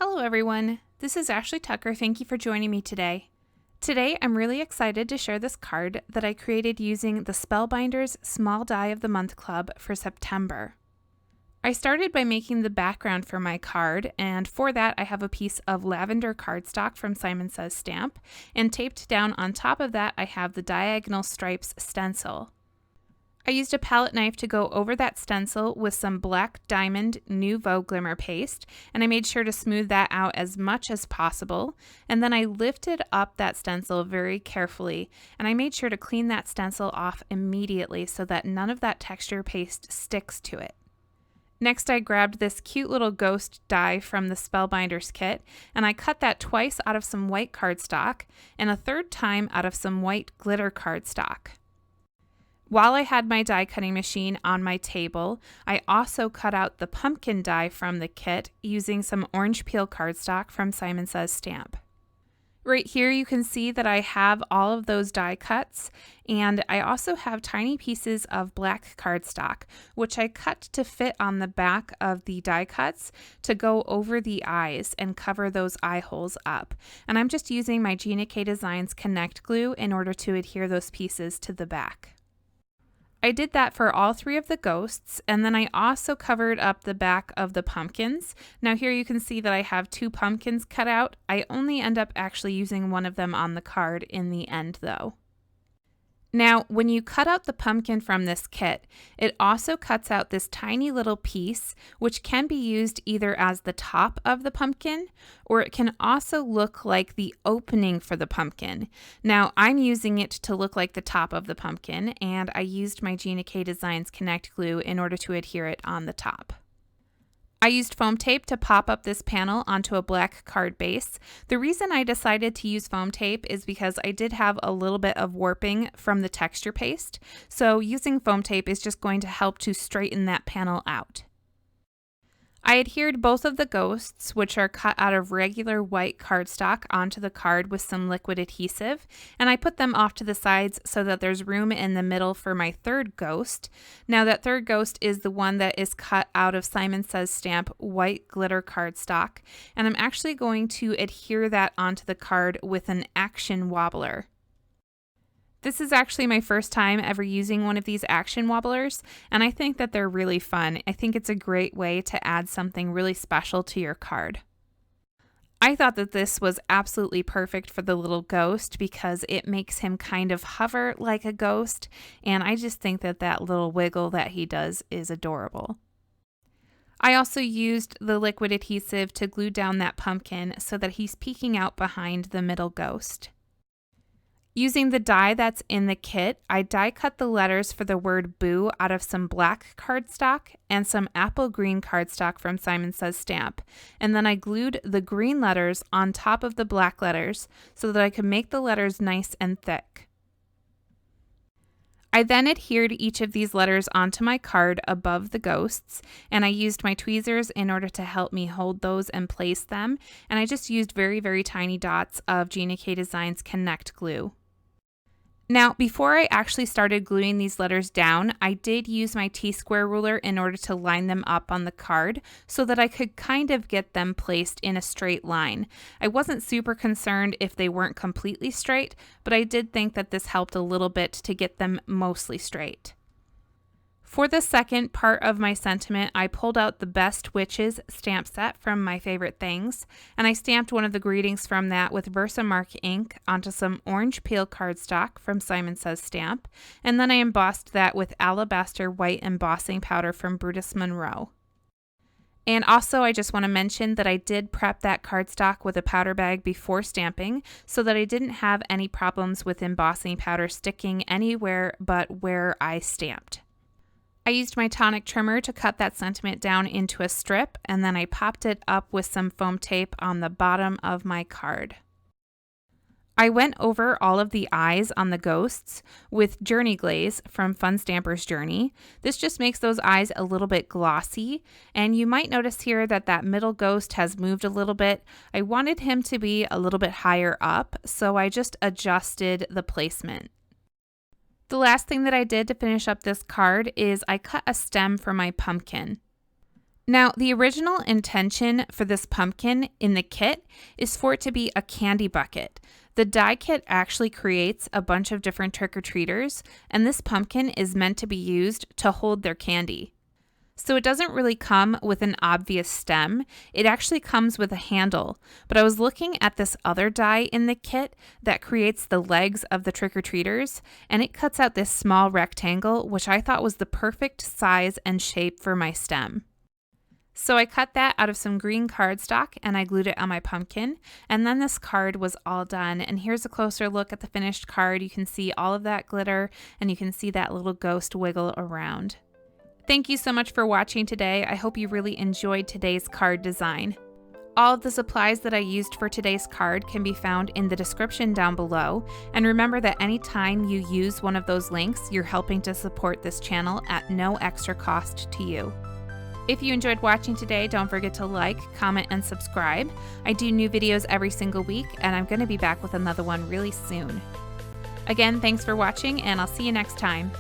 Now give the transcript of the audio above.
Hello everyone, this is Ashley Tucker. Thank you for joining me today. Today I'm really excited to share this card that I created using the Spellbinders Small Die of the Month Club for September. I started by making the background for my card, and for that I have a piece of lavender cardstock from Simon Says Stamp, and taped down on top of that I have the Diagonal Stripes stencil. I used a palette knife to go over that stencil with some Black Diamond Nouveau Glimmer Paste, and I made sure to smooth that out as much as possible, and then I lifted up that stencil very carefully, and I made sure to clean that stencil off immediately so that none of that texture paste sticks to it. Next, I grabbed this cute little ghost die from the Spellbinders kit, and I cut that twice out of some white cardstock, and a third time out of some white glitter cardstock. While I had my die cutting machine on my table, I also cut out the pumpkin die from the kit using some orange peel cardstock from Simon Says Stamp. Right here you can see that I have all of those die cuts, and I also have tiny pieces of black cardstock, which I cut to fit on the back of the die cuts to go over the eyes and cover those eye holes up. And I'm just using my Gina K Designs Connect glue in order to adhere those pieces to the back. I did that for all three of the ghosts, and then I also covered up the back of the pumpkins. Now here you can see that I have two pumpkins cut out. I only end up actually using one of them on the card in the end though. Now, when you cut out the pumpkin from this kit, it also cuts out this tiny little piece, which can be used either as the top of the pumpkin, or it can also look like the opening for the pumpkin. Now, I'm using it to look like the top of the pumpkin, and I used my Gina K Designs Connect glue in order to adhere it on the top. I used foam tape to pop up this panel onto a black card base. The reason I decided to use foam tape is because I did have a little bit of warping from the texture paste, so using foam tape is just going to help to straighten that panel out. I adhered both of the ghosts, which are cut out of regular white cardstock, onto the card with some liquid adhesive, and I put them off to the sides so that there's room in the middle for my third ghost. Now that third ghost is the one that is cut out of Simon Says Stamp white glitter cardstock, and I'm actually going to adhere that onto the card with an action wobbler. This is actually my first time ever using one of these action wobblers, and I think that they're really fun. I think it's a great way to add something really special to your card. I thought that this was absolutely perfect for the little ghost because it makes him kind of hover like a ghost, and I just think that that little wiggle that he does is adorable. I also used the liquid adhesive to glue down that pumpkin so that he's peeking out behind the middle ghost. Using the die that's in the kit, I die cut the letters for the word boo out of some black cardstock and some apple green cardstock from Simon Says Stamp, and then I glued the green letters on top of the black letters so that I could make the letters nice and thick. I then adhered each of these letters onto my card above the ghosts, and I used my tweezers in order to help me hold those and place them, and I just used very, very tiny dots of Gina K Designs Connect glue. Now, before I actually started gluing these letters down, I did use my T-square ruler in order to line them up on the card so that I could kind of get them placed in a straight line. I wasn't super concerned if they weren't completely straight, but I did think that this helped a little bit to get them mostly straight. For the second part of my sentiment, I pulled out the Best Witches stamp set from My Favorite Things, and I stamped one of the greetings from that with Versamark ink onto some orange peel cardstock from Simon Says Stamp, and then I embossed that with Alabaster white embossing powder from Brutus Monroe. And also, I just want to mention that I did prep that cardstock with a powder bag before stamping so that I didn't have any problems with embossing powder sticking anywhere but where I stamped. I used my tonic trimmer to cut that sentiment down into a strip, and then I popped it up with some foam tape on the bottom of my card. I went over all of the eyes on the ghosts with Journey Glaze from Fun Stamper's Journey. This just makes those eyes a little bit glossy, and you might notice here that that middle ghost has moved a little bit. I wanted him to be a little bit higher up, so I just adjusted the placement. The last thing that I did to finish up this card is I cut a stem for my pumpkin. Now, the original intention for this pumpkin in the kit is for it to be a candy bucket. The die kit actually creates a bunch of different trick-or-treaters, and this pumpkin is meant to be used to hold their candy. So it doesn't really come with an obvious stem. It actually comes with a handle. But I was looking at this other die in the kit that creates the legs of the trick-or-treaters, and it cuts out this small rectangle, which I thought was the perfect size and shape for my stem. So I cut that out of some green cardstock and I glued it on my pumpkin, and then this card was all done. And here's a closer look at the finished card. You can see all of that glitter and you can see that little ghost wiggle around. Thank you so much for watching today. I hope you really enjoyed today's card design. All of the supplies that I used for today's card can be found in the description down below. And remember that anytime you use one of those links, you're helping to support this channel at no extra cost to you. If you enjoyed watching today, don't forget to like, comment, and subscribe. I do new videos every single week, and I'm going to be back with another one really soon. Again, thanks for watching, and I'll see you next time.